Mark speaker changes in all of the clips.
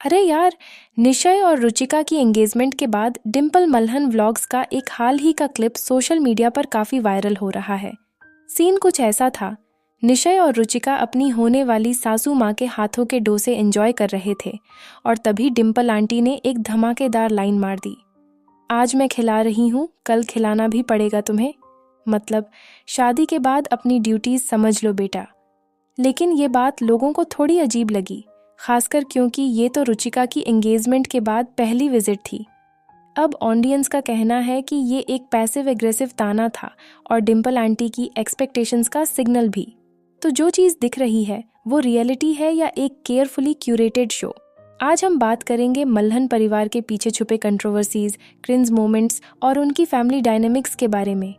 Speaker 1: अरे यार, निशय और रुचिका की एंगेजमेंट के बाद डिम्पल मल्हन व्लॉग्स का एक हाल ही का क्लिप सोशल मीडिया पर काफी वायरल हो रहा है। सीन कुछ ऐसा था। निशय और रुचिका अपनी होने वाली सासू माँ के हाथों के डोसे एंजॉय कर रहे थे और तभी डिम्पल आंटी ने एक धमाकेदार लाइन मार दी। आज मैं खिला रही हूँ, कल खिलाना भी पड़ेगा तुम्हें। मतलब शादी के बाद अपनी ड्यूटीज समझ लो बेटा। लेकिन ये बात लोगों को थोड़ी अजीब लगी, खासकर क्योंकि ये तो रुचिका की एंगेजमेंट के बाद पहली विजिट थी। अब ऑडियंस का कहना है कि ये एक पैसिव एग्रेसिव ताना था और डिम्पल आंटी की एक्सपेक्टेशंस का सिग्नल भी। तो जो चीज़ दिख रही है वो रियलिटी है या एक केयरफुली क्यूरेटेड शो? आज हम बात करेंगे मल्हन परिवार के पीछे छुपे कंट्रोवर्सीज, क्रिंज मोमेंट्स और उनकी फैमिली डायनेमिक्स के बारे में।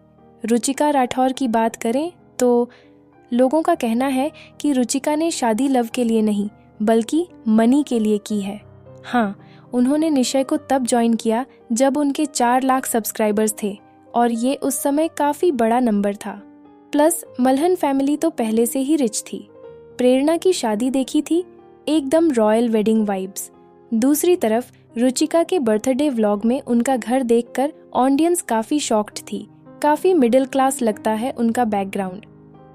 Speaker 1: रुचिका राठौर की बात करें तो लोगों का कहना है कि रुचिका ने शादी लव के लिए नहीं बल्कि मनी के लिए की है। हाँ, उन्होंने निशय को तब ज्वाइन किया जब उनके 4 लाख सब्सक्राइबर्स थे और ये उस समय काफ़ी बड़ा नंबर था। प्लस मल्हन फैमिली तो पहले से ही रिच थी। प्रेरणा की शादी देखी थी, एकदम रॉयल वेडिंग वाइब्स। दूसरी तरफ रुचिका के बर्थडे व्लॉग में उनका घर देखकर ऑडियंस काफ़ी शॉक्ड थी। काफ़ी मिडिल क्लास लगता है उनका बैकग्राउंड।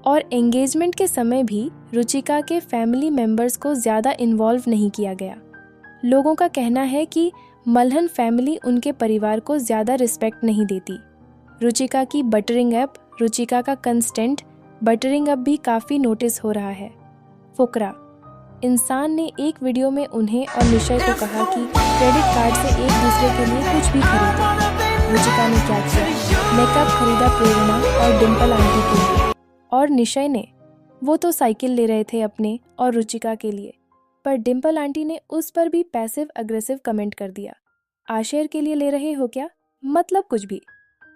Speaker 1: और एंगेजमेंट के समय भी रुचिका के फैमिली मेंबर्स को ज़्यादा इन्वॉल्व नहीं किया गया। लोगों का कहना है कि मल्हन फैमिली उनके परिवार को ज़्यादा रिस्पेक्ट नहीं देती। रुचिका की बटरिंग ऐप, रुचिका का कंस्टेंट बटरिंग अप भी काफ़ी नोटिस हो रहा है। फुकरा इंसान ने एक वीडियो में उन्हें और निशय को कहा कि क्रेडिट कार्ड से एक दूसरे के लिए कुछ भी खरीदो। रुचिका ने क्या किया? मेकअप खरीदा प्रेरणा और डिम्पल आंटी के लिए। और निशय ने, वो तो साइकिल ले रहे थे अपने और रुचिका के लिए, पर डिम्पल आंटी ने उस पर भी पैसिव अग्रेसिव कमेंट कर दिया। आशेर के लिए ले रहे हो क्या? मतलब कुछ भी।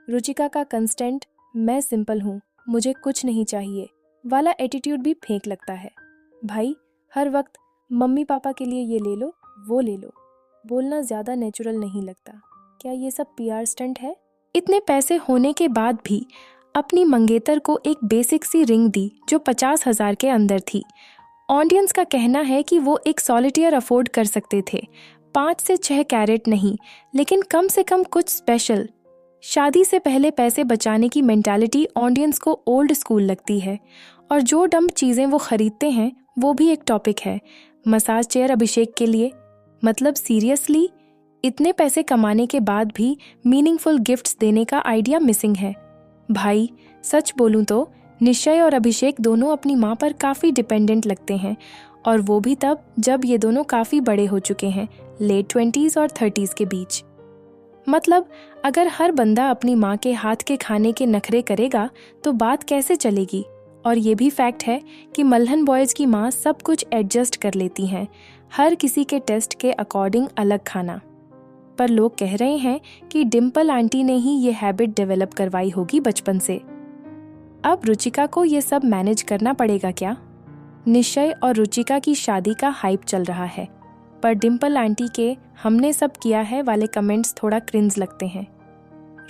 Speaker 1: रुचिका का कंस्टेंट मैं सिंपल हूँ, मुझे कुछ नहीं चाहिए वाला एटीट्यूड भी फेंक लगता है। भाई, हर वक्त मम्मी पापा के लिए ये ले लो वो ले लो बोलना ज़्यादा नेचुरल नहीं लगता? क्या ये सब पीआर स्टंट है? इतने पैसे होने के बाद भी अपनी मंगेतर को एक बेसिक सी रिंग दी जो 50,000 के अंदर थी। ऑडियंस का कहना है कि वो एक सॉलिटेयर अफोर्ड कर सकते थे, 5 से 6 कैरेट नहीं, लेकिन कम से कम कुछ स्पेशल। शादी से पहले पैसे बचाने की मेंटालिटी ऑडियंस को ओल्ड स्कूल लगती है। और जो डम्प चीज़ें वो खरीदते हैं वो भी एक टॉपिक है। मसाज चेयर अभिषेक के लिए, मतलब सीरियसली, इतने पैसे कमाने के बाद भी मीनिंगफुल गिफ्ट्स देने का आइडिया मिसिंग है। भाई, सच बोलूं तो निशय और अभिषेक दोनों अपनी माँ पर काफ़ी डिपेंडेंट लगते हैं, और वो भी तब जब ये दोनों काफ़ी बड़े हो चुके हैं, लेट 20s और 30s के बीच। मतलब अगर हर बंदा अपनी माँ के हाथ के खाने के नखरे करेगा तो बात कैसे चलेगी? और ये भी फैक्ट है कि मल्हन बॉयज़ की माँ सब कुछ एडजस्ट कर लेती हैं, हर किसी के टेस्ट के अकॉर्डिंग अलग खाना। पर लोग कह रहे हैं कि डिम्पल आंटी ने ही ये हैबिट डेवलप करवाई होगी बचपन से। अब रुचिका को ये सब मैनेज करना पड़ेगा क्या? निशय और रुचिका की शादी का हाइप चल रहा है, पर डिम्पल आंटी के हमने सब किया है वाले कमेंट्स थोड़ा क्रिंज लगते हैं।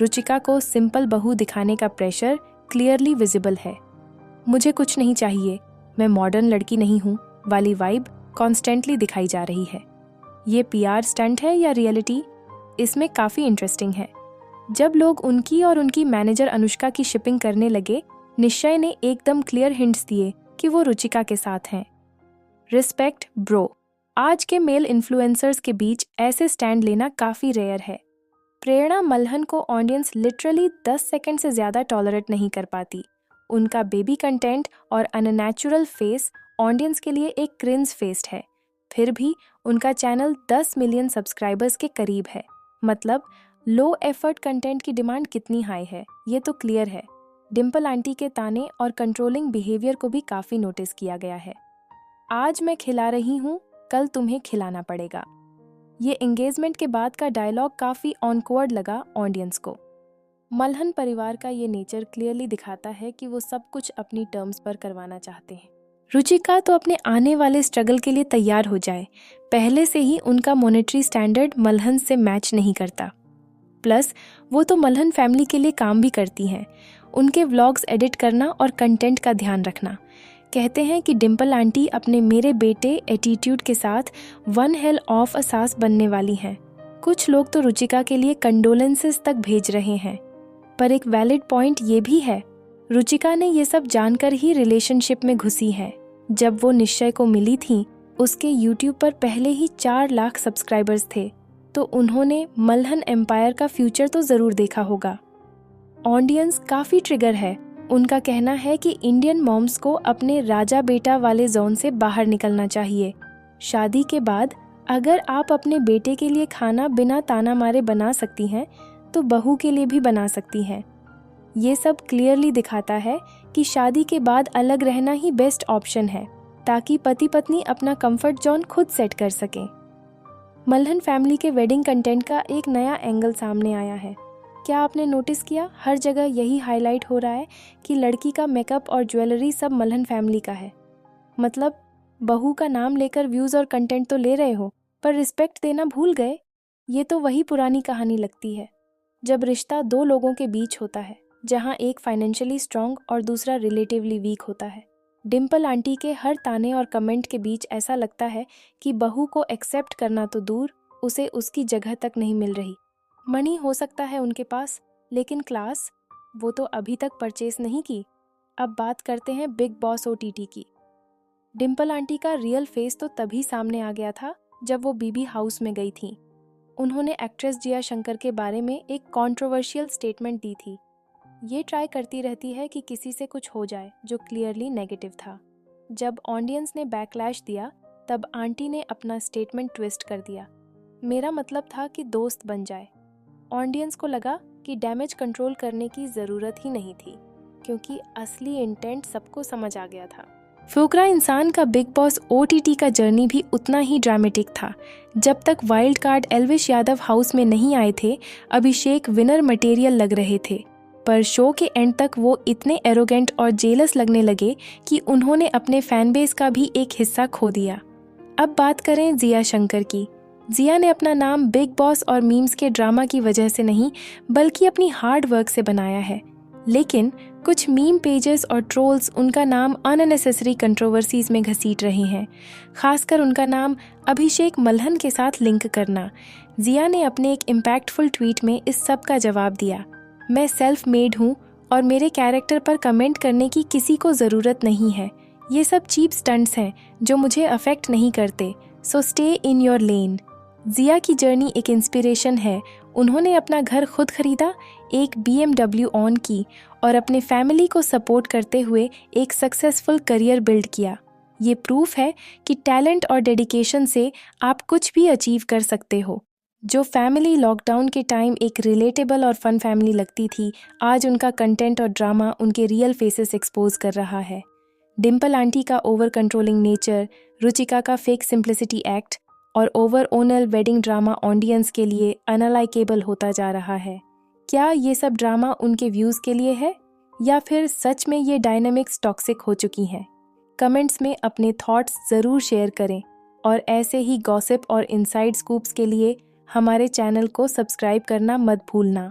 Speaker 1: रुचिका को सिंपल बहू दिखाने का प्रेशर क्लियरली विजिबल है। मुझे कुछ नहीं चाहिए, मैं मॉडर्न लड़की नहीं हूँ वाली वाइब कॉन्स्टेंटली दिखाई जा रही है। ये पीआर स्टंट है या रियलिटी? इसमें काफ़ी इंटरेस्टिंग है। जब लोग उनकी और उनकी मैनेजर अनुष्का की शिपिंग करने लगे, निश्चय ने एकदम क्लियर हिंट्स दिए कि वो रुचिका के साथ हैं। Respect bro. आज के मेल इन्फ्लुएंसर्स के बीच ऐसे स्टैंड लेना काफ़ी रेयर है। प्रेरणा मल्हन को ऑडियंस लिटरली 10 सेकंड से ज़्यादा टॉलरेट नहीं कर पाती। उनका बेबी कंटेंट और अननेचुरल फेस ऑडियंस के लिए एक क्रिंज फेस्ट है। फिर भी उनका चैनल 10 मिलियन सब्सक्राइबर्स के करीब है। मतलब लो एफर्ट कंटेंट की डिमांड कितनी हाई है, ये तो क्लियर है। डिम्पल आंटी के ताने और कंट्रोलिंग बिहेवियर को भी काफ़ी नोटिस किया गया है। आज मैं खिला रही हूँ, कल तुम्हें खिलाना पड़ेगा। ये एंगेजमेंट के बाद का डायलॉग काफ़ी ऑनवर्ड लगा ऑडियंस को। मल्हन परिवार का ये नेचर क्लियरली दिखाता है कि वो सब कुछ अपनी टर्म्स पर करवाना चाहते हैं। रुचिका तो अपने आने वाले स्ट्रगल के लिए तैयार हो जाए, पहले से ही उनका मॉनेटरी स्टैंडर्ड मल्हन से मैच नहीं करता। प्लस वो तो मल्हन फैमिली के लिए काम भी करती हैं, उनके व्लॉग्स एडिट करना और कंटेंट का ध्यान रखना। कहते हैं कि डिम्पल आंटी अपने मेरे बेटे एटीट्यूड के साथ वन हेल ऑफ अ सास बनने वाली हैं। कुछ लोग तो रुचिका के लिए कंडोलेंसेस तक भेज रहे हैं, पर एक वैलिड पॉइंट ये भी है, रुचिका ने ये सब जानकर ही रिलेशनशिप में घुसी है। जब वो निश्चय को मिली थी, उसके यूट्यूब पर पहले ही 4 लाख सब्सक्राइबर्स थे, तो उन्होंने मल्हन एम्पायर का फ्यूचर तो ज़रूर देखा होगा। ऑडियंस काफ़ी ट्रिगर है। उनका कहना है कि इंडियन मॉम्स को अपने राजा बेटा वाले जोन से बाहर निकलना चाहिए। शादी के बाद अगर आप अपने बेटे के लिए खाना बिना ताना मारे बना सकती हैं, तो बहू के लिए भी बना सकती हैं। ये सब क्लियरली दिखाता है कि शादी के बाद अलग रहना ही बेस्ट ऑप्शन है, ताकि पति पत्नी अपना कंफर्ट जोन खुद सेट कर सकें। मल्हन फैमिली के वेडिंग कंटेंट का एक नया एंगल सामने आया है। क्या आपने नोटिस किया, हर जगह यही हाईलाइट हो रहा है कि लड़की का मेकअप और ज्वेलरी सब मल्हन फैमिली का है। मतलब बहू का नाम लेकर व्यूज़ और कंटेंट तो ले रहे हो, पर रिस्पेक्ट देना भूल गए। ये तो वही पुरानी कहानी लगती है, जब रिश्ता 2 लोगों के बीच होता है, जहां एक फाइनेंशियली स्ट्रांग और दूसरा रिलेटिवली वीक होता है। डिम्पल आंटी के हर ताने और कमेंट के बीच ऐसा लगता है कि बहू को एक्सेप्ट करना तो दूर, उसे उसकी जगह तक नहीं मिल रही। मनी हो सकता है उनके पास, लेकिन क्लास, वो तो अभी तक परचेस नहीं की। अब बात करते हैं बिग बॉस OTT की। डिम्पल आंटी का रियल फेस तो तभी सामने आ गया था जब वो बीबी हाउस में गई थी। उन्होंने एक्ट्रेस जिया शंकर के बारे में एक कंट्रोवर्शियल स्टेटमेंट दी थी। ये ट्राई करती रहती है कि किसी से कुछ हो जाए, जो क्लियरली नेगेटिव था। जब ऑडियंस ने बैकलैश दिया, तब आंटी ने अपना स्टेटमेंट ट्विस्ट कर दिया। मेरा मतलब था कि दोस्त बन जाए। ऑडियंस को लगा कि डैमेज कंट्रोल करने की ज़रूरत ही नहीं थी, क्योंकि असली इंटेंट सबको समझ आ गया था। फुकरा इंसान का बिग बॉस OTT का जर्नी भी उतना ही ड्रामेटिक था। जब तक wild card Elvish Yadav house में नहीं आए थे, अभिषेक विनर मटेरियल लग रहे थे, पर शो के एंड तक वो इतने एरोगेंट और जेलस लगने लगे कि उन्होंने अपने फैन बेस का भी एक हिस्सा खो दिया। अब बात करें जिया शंकर की। जिया ने अपना नाम बिग बॉस और मीम्स के ड्रामा की वजह से नहीं, बल्कि अपनी हार्ड वर्क से बनाया है। लेकिन कुछ मीम पेजेस और ट्रोल्स उनका नाम अननेसेसरी कंट्रोवर्सीज में घसीट रहे हैं, खासकर उनका नाम अभिषेक मल्हन के साथ लिंक करना। जिया ने अपने एक इम्पैक्टफुल ट्वीट में इस सब का जवाब दिया। मैं सेल्फ मेड हूँ और मेरे कैरेक्टर पर कमेंट करने की किसी को ज़रूरत नहीं है। ये सब चीप स्टंट्स हैं जो मुझे अफेक्ट नहीं करते, so stay in your lane. जिया की जर्नी एक इंस्पिरेशन है। उन्होंने अपना घर खुद खरीदा, एक BMW ऑन की और अपने फैमिली को सपोर्ट करते हुए एक सक्सेसफुल करियर बिल्ड किया। ये प्रूफ है कि टैलेंट और डेडिकेशन से आप कुछ भी अचीव कर सकते हो। जो फैमिली लॉकडाउन के टाइम एक रिलेटेबल और फन फैमिली लगती थी, आज उनका कंटेंट और ड्रामा उनके रियल फेसेस एक्सपोज कर रहा है। डिम्पल आंटी का ओवर कंट्रोलिंग नेचर, रुचिका का फेक सिंप्लिसिटी एक्ट और ओवर ओनल वेडिंग ड्रामा ऑडियंस के लिए अनलाइकेबल होता जा रहा है। क्या ये सब ड्रामा उनके व्यूज़ के लिए है, या फिर सच में ये डायनामिक्स टॉक्सिक हो चुकी हैं? कमेंट्स में अपने थॉट्स ज़रूर शेयर करें, और ऐसे ही गॉसिप और इनसाइड स्कूप्स के लिए हमारे चैनल को सब्सक्राइब करना मत भूलना।